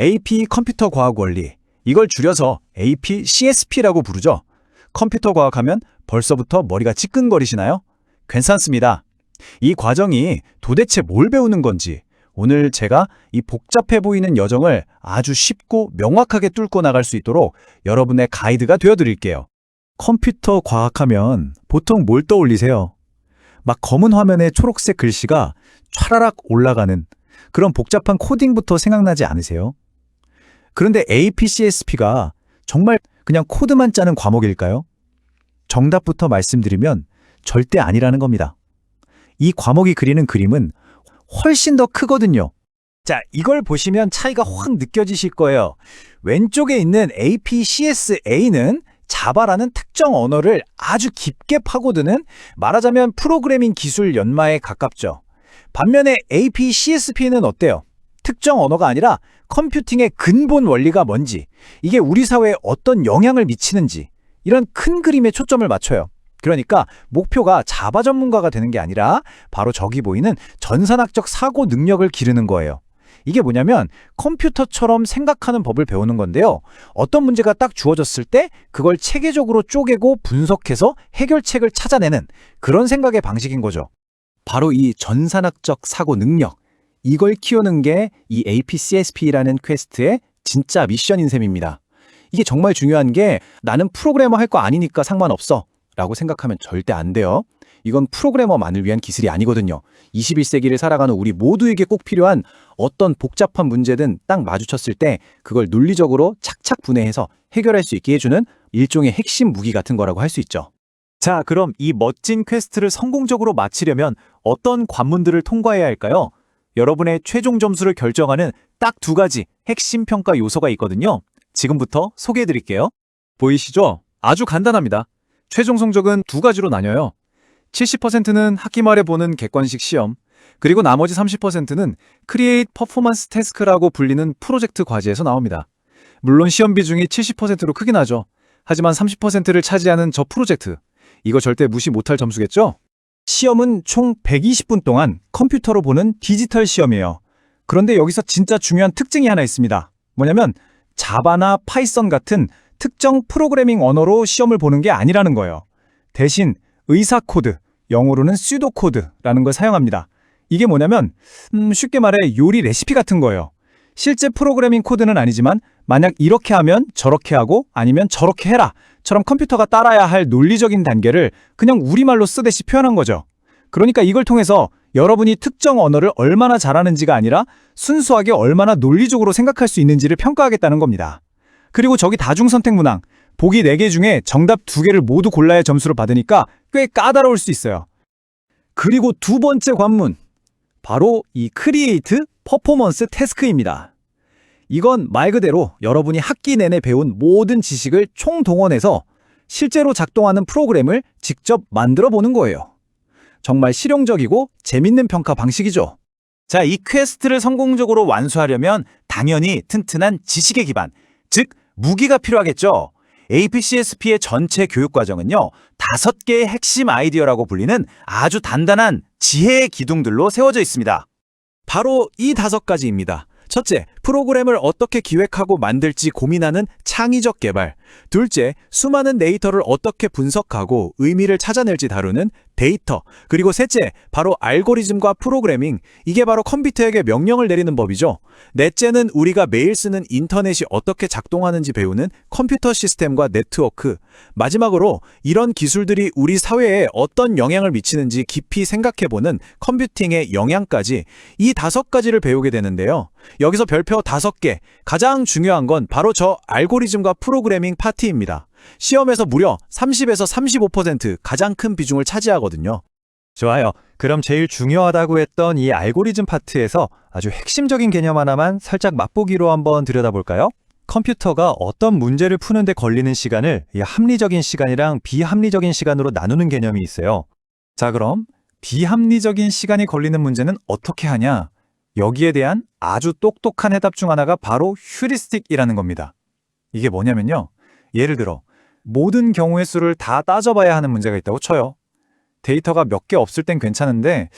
AP 컴퓨터 과학 원리. 이걸 줄여서 APCSP라고 부르죠. 컴퓨터 과학하면 벌써부터 머리가 찌끈거리시나요? 괜찮습니다. 이 과정이 도대체 뭘 배우는 건지 오늘 제가 이 복잡해 보이는 여정을 아주 쉽고 명확하게 뚫고 나갈 수 있도록 여러분의 가이드가 되어드릴게요. 컴퓨터 과학하면 보통 뭘 떠올리세요? 막 검은 화면에 초록색 글씨가 촤라락 올라가는 그런 복잡한 코딩부터 생각나지 않으세요? 그런데 APCSP가 정말 그냥 코드만 짜는 과목일까요? 정답부터 말씀드리면 절대 아니라는 겁니다. 이 과목이 그리는 그림은 훨씬 더 크거든요. 자, 이걸 보시면 차이가 확 느껴지실 거예요. 왼쪽에 있는 APCSA는 자바라는 특정 언어를 아주 깊게 파고드는 말하자면 프로그래밍 기술 연마에 가깝죠. 반면에 APCSP는 어때요? 특정 언어가 아니라 컴퓨팅의 근본 원리가 뭔지, 이게 우리 사회에 어떤 영향을 미치는지 이런 큰 그림에 초점을 맞춰요. 그러니까 목표가 자바 전문가가 되는 게 아니라 바로 저기 보이는 전산학적 사고 능력을 기르는 거예요. 이게 뭐냐면 컴퓨터처럼 생각하는 법을 배우는 건데요. 어떤 문제가 딱 주어졌을 때 그걸 체계적으로 쪼개고 분석해서 해결책을 찾아내는 그런 생각의 방식인 거죠. 바로 이 전산학적 사고 능력, 이걸 키우는 게 이 APCSP라는 퀘스트의 진짜 미션인 셈입니다. 이게 정말 중요한 게 나는 프로그래머 할 거 아니니까 상관없어 라고 생각하면 절대 안 돼요. 이건 프로그래머만을 위한 기술이 아니거든요. 21세기를 살아가는 우리 모두에게 꼭 필요한 어떤 복잡한 문제든 딱 마주쳤을 때 그걸 논리적으로 착착 분해해서 해결할 수 있게 해주는 일종의 핵심 무기 같은 거라고 할 수 있죠. 자, 그럼 이 멋진 퀘스트를 성공적으로 마치려면 어떤 관문들을 통과해야 할까요? 여러분의 최종 점수를 결정하는 딱 두 가지 핵심 평가 요소가 있거든요. 지금부터 소개해드릴게요. 보이시죠? 아주 간단합니다. 최종 성적은 두 가지로 나뉘어요. 70%는 학기 말에 보는 객관식 시험, 그리고 나머지 30%는 크리에이트 퍼포먼스 태스크라고 불리는 프로젝트 과제에서 나옵니다. 물론 시험 비중이 70%로 크긴 하죠. 하지만 30%를 차지하는 저 프로젝트, 이거 절대 무시 못할 점수겠죠? 시험은 총 120분 동안 컴퓨터로 보는 디지털 시험이에요. 그런데 여기서 진짜 중요한 특징이 하나 있습니다. 뭐냐면 자바나 파이썬 같은 특정 프로그래밍 언어로 시험을 보는 게 아니라는 거예요. 대신 의사 코드, 영어로는 수도 코드라는 걸 사용합니다. 이게 뭐냐면 쉽게 말해 요리 레시피 같은 거예요. 실제 프로그래밍 코드는 아니지만 만약 이렇게 하면 저렇게 하고 아니면 저렇게 해라 처럼 컴퓨터가 따라야 할 논리적인 단계를 그냥 우리말로 쓰듯이 표현한 거죠. 그러니까 이걸 통해서 여러분이 특정 언어를 얼마나 잘하는지가 아니라 순수하게 얼마나 논리적으로 생각할 수 있는지를 평가하겠다는 겁니다. 그리고 저기 다중선택 문항, 보기 4개 중에 정답 2개를 모두 골라야 점수를 받으니까 꽤 까다로울 수 있어요. 그리고 두 번째 관문, 바로 이 크리에이트 퍼포먼스 태스크입니다. 이건 말 그대로 여러분이 학기 내내 배운 모든 지식을 총동원해서 실제로 작동하는 프로그램을 직접 만들어 보는 거예요. 정말 실용적이고 재밌는 평가 방식이죠. 자, 이 퀘스트를 성공적으로 완수하려면 당연히 튼튼한 지식의 기반, 즉 무기가 필요하겠죠. APCSP의 전체 교육과정은요, 5개의 핵심 아이디어라고 불리는 아주 단단한 지혜의 기둥들로 세워져 있습니다. 바로 이 5가지입니다. 첫째, 프로그램을 어떻게 기획하고 만들지 고민하는 창의적 개발. 둘째, 수많은 데이터를 어떻게 분석하고 의미를 찾아낼지 다루는 데이터. 그리고 셋째, 바로 알고리즘과 프로그래밍. 이게 바로 컴퓨터에게 명령을 내리는 법이죠. 넷째는 우리가 매일 쓰는 인터넷이 어떻게 작동하는지 배우는 컴퓨터 시스템과 네트워크. 마지막으로 이런 기술들이 우리 사회에 어떤 영향을 미치는지 깊이 생각해보는 컴퓨팅의 영향까지, 이 5가지를 배우게 되는데요. 여기서 별표 5개, 가장 중요한 건 바로 저 알고리즘과 프로그래밍 파트입니다. 시험에서 무려 30에서 35% 가장 큰 비중을 차지하거든요. 좋아요. 그럼 제일 중요하다고 했던 이 알고리즘 파트에서 아주 핵심적인 개념 하나만 살짝 맛보기로 한번 들여다볼까요? 컴퓨터가 어떤 문제를 푸는데 걸리는 시간을 이 합리적인 시간이랑 비합리적인 시간으로 나누는 개념이 있어요. 자, 그럼 비합리적인 시간이 걸리는 문제는 어떻게 하냐? 여기에 대한 아주 똑똑한 해답 중 하나가 바로 휴리스틱이라는 겁니다. 이게 뭐냐면요. 예를 들어 모든 경우의 수를 다 따져봐야 하는 문제가 있다고 쳐요. 데이터가 몇 개 없을 땐 괜찮은데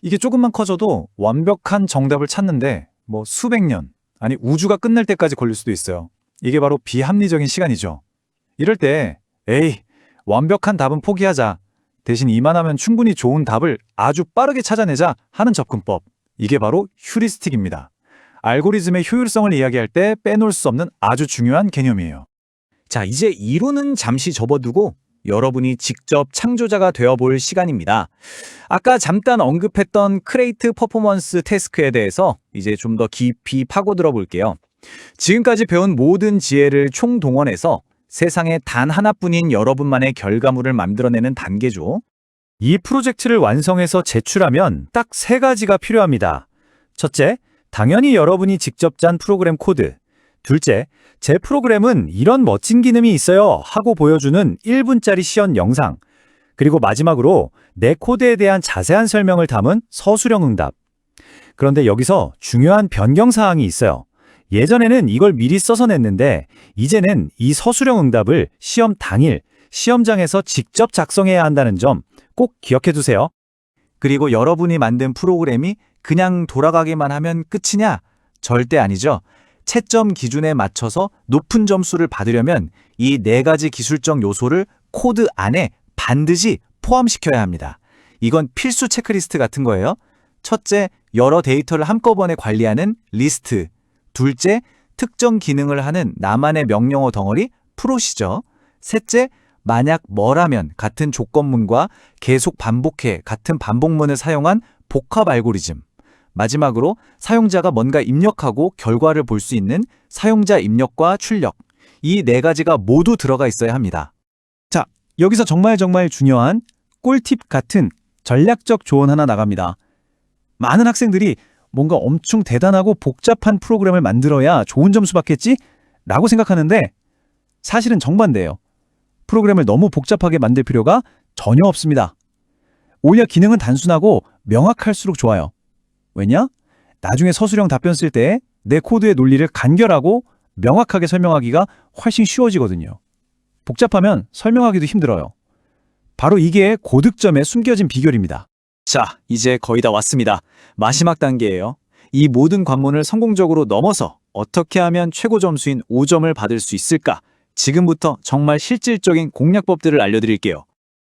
이게 조금만 커져도 완벽한 정답을 찾는데 뭐 수백 년 아니 우주가 끝날 때까지 걸릴 수도 있어요. 이게 바로 비합리적인 시간이죠. 이럴 때 에이, 완벽한 답은 포기하자. 대신 이만하면 충분히 좋은 답을 아주 빠르게 찾아내자 하는 접근법. 이게 바로 휴리스틱입니다. 알고리즘의 효율성을 이야기할 때 빼놓을 수 없는 아주 중요한 개념이에요. 자, 이제 이론은 잠시 접어두고 여러분이 직접 창조자가 되어볼 시간입니다. 아까 잠깐 언급했던 크레이트 퍼포먼스 태스크에 대해서 이제 좀 더 깊이 파고들어 볼게요. 지금까지 배운 모든 지혜를 총동원해서 세상에 단 하나뿐인 여러분만의 결과물을 만들어내는 단계죠. 이 프로젝트를 완성해서 제출하면 딱 3가지가 필요합니다. 첫째, 당연히 여러분이 직접 짠 프로그램 코드. 둘째, 제 프로그램은 이런 멋진 기능이 있어요 하고 보여주는 1분짜리 시연 영상. 그리고 마지막으로 내 코드에 대한 자세한 설명을 담은 서술형 응답. 그런데 여기서 중요한 변경사항이 있어요. 예전에는 이걸 미리 써서 냈는데 이제는 이 서술형 응답을 시험 당일 시험장에서 직접 작성해야 한다는 점 꼭 기억해 두세요. 그리고 여러분이 만든 프로그램이 그냥 돌아가기만 하면 끝이냐? 절대 아니죠. 채점 기준에 맞춰서 높은 점수를 받으려면 이 4가지 기술적 요소를 코드 안에 반드시 포함시켜야 합니다. 이건 필수 체크리스트 같은 거예요. 첫째, 여러 데이터를 한꺼번에 관리하는 리스트. 둘째, 특정 기능을 하는 나만의 명령어 덩어리 프로시저. 셋째, 만약 뭐라면 같은 조건문과 계속 반복해 같은 반복문을 사용한 복합 알고리즘. 마지막으로 사용자가 뭔가 입력하고 결과를 볼 수 있는 사용자 입력과 출력. 이 4가지가 모두 들어가 있어야 합니다. 자, 여기서 정말 중요한 꿀팁 같은 전략적 조언 하나 나갑니다. 많은 학생들이 뭔가 엄청 대단하고 복잡한 프로그램을 만들어야 좋은 점수 받겠지? 라고 생각하는데 사실은 정반대예요. 프로그램을 너무 복잡하게 만들 필요가 전혀 없습니다. 오히려 기능은 단순하고 명확할수록 좋아요. 왜냐? 나중에 서술형 답변 쓸 때 내 코드의 논리를 간결하고 명확하게 설명하기가 훨씬 쉬워지거든요. 복잡하면 설명하기도 힘들어요. 바로 이게 고득점의 숨겨진 비결입니다. 자, 이제 거의 다 왔습니다. 마지막 단계예요. 이 모든 관문을 성공적으로 넘어서 어떻게 하면 최고 점수인 5점을 받을 수 있을까? 지금부터 정말 실질적인 공략법들을 알려드릴게요.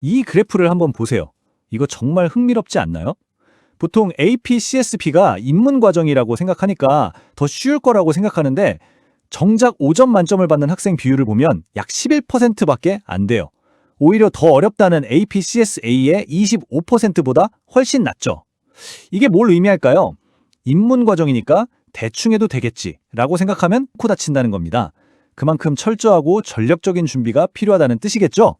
이 그래프를 한번 보세요. 이거 정말 흥미롭지 않나요? 보통 AP, CSP가 입문 과정이라고 생각하니까 더 쉬울 거라고 생각하는데 정작 5점 만점을 받는 학생 비율을 보면 약 11%밖에 안 돼요. 오히려 더 어렵다는 AP, CSA의 25%보다 훨씬 낮죠. 이게 뭘 의미할까요? 입문 과정이니까 대충 해도 되겠지 라고 생각하면 코 다친다는 겁니다. 그만큼 철저하고 전략적인 준비가 필요하다는 뜻이겠죠?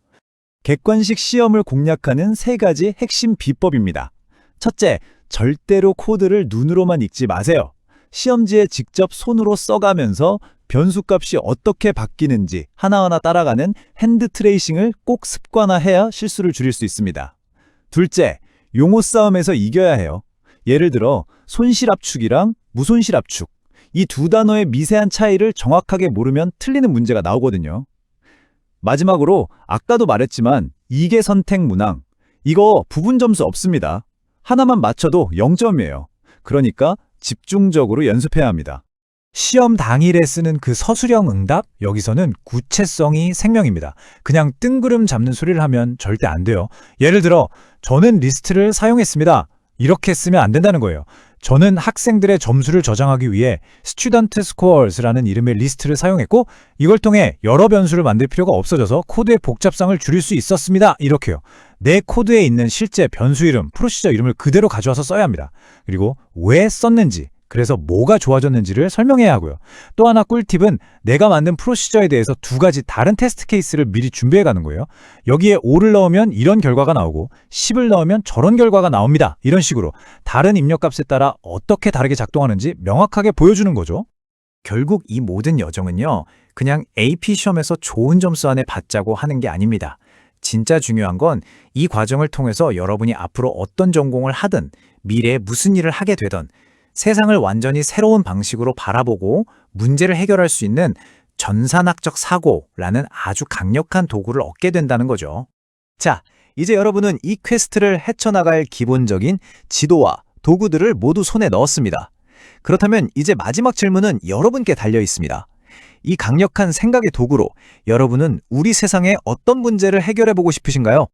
객관식 시험을 공략하는 3가지 핵심 비법입니다. 첫째, 절대로 코드를 눈으로만 읽지 마세요. 시험지에 직접 손으로 써가면서 변수값이 어떻게 바뀌는지 하나하나 따라가는 핸드 트레이싱을 꼭 습관화해야 실수를 줄일 수 있습니다. 둘째, 용어 싸움에서 이겨야 해요. 예를 들어 손실압축이랑 무손실압축. 이 2단어의 미세한 차이를 정확하게 모르면 틀리는 문제가 나오거든요. 마지막으로 아까도 말했지만 이계 선택 문항. 이거 부분 점수 없습니다. 하나만 맞춰도 0점이에요. 그러니까 집중적으로 연습해야 합니다. 시험 당일에 쓰는 그 서술형 응답? 여기서는 구체성이 생명입니다. 그냥 뜬구름 잡는 소리를 하면 절대 안 돼요. 예를 들어 저는 리스트를 사용했습니다. 이렇게 쓰면 안 된다는 거예요. 저는 학생들의 점수를 저장하기 위해 Student Scores라는 이름의 리스트를 사용했고 이걸 통해 여러 변수를 만들 필요가 없어져서 코드의 복잡성을 줄일 수 있었습니다. 이렇게요. 내 코드에 있는 실제 변수 이름, 프로시저 이름을 그대로 가져와서 써야 합니다. 그리고 왜 썼는지, 그래서 뭐가 좋아졌는지를 설명해야 하고요. 또 하나 꿀팁은 내가 만든 프로시저에 대해서 2가지 다른 테스트 케이스를 미리 준비해 가는 거예요. 여기에 5를 넣으면 이런 결과가 나오고 10을 넣으면 저런 결과가 나옵니다. 이런 식으로 다른 입력값에 따라 어떻게 다르게 작동하는지 명확하게 보여주는 거죠. 결국 이 모든 여정은요, 그냥 AP 시험에서 좋은 점수 안에 받자고 하는 게 아닙니다. 진짜 중요한 건 이 과정을 통해서 여러분이 앞으로 어떤 전공을 하든 미래에 무슨 일을 하게 되든 세상을 완전히 새로운 방식으로 바라보고 문제를 해결할 수 있는 전산학적 사고라는 아주 강력한 도구를 얻게 된다는 거죠. 자, 이제 여러분은 이 퀘스트를 헤쳐나갈 기본적인 지도와 도구들을 모두 손에 넣었습니다. 그렇다면 이제 마지막 질문은 여러분께 달려 있습니다. 이 강력한 생각의 도구로 여러분은 우리 세상의 어떤 문제를 해결해 보고 싶으신가요?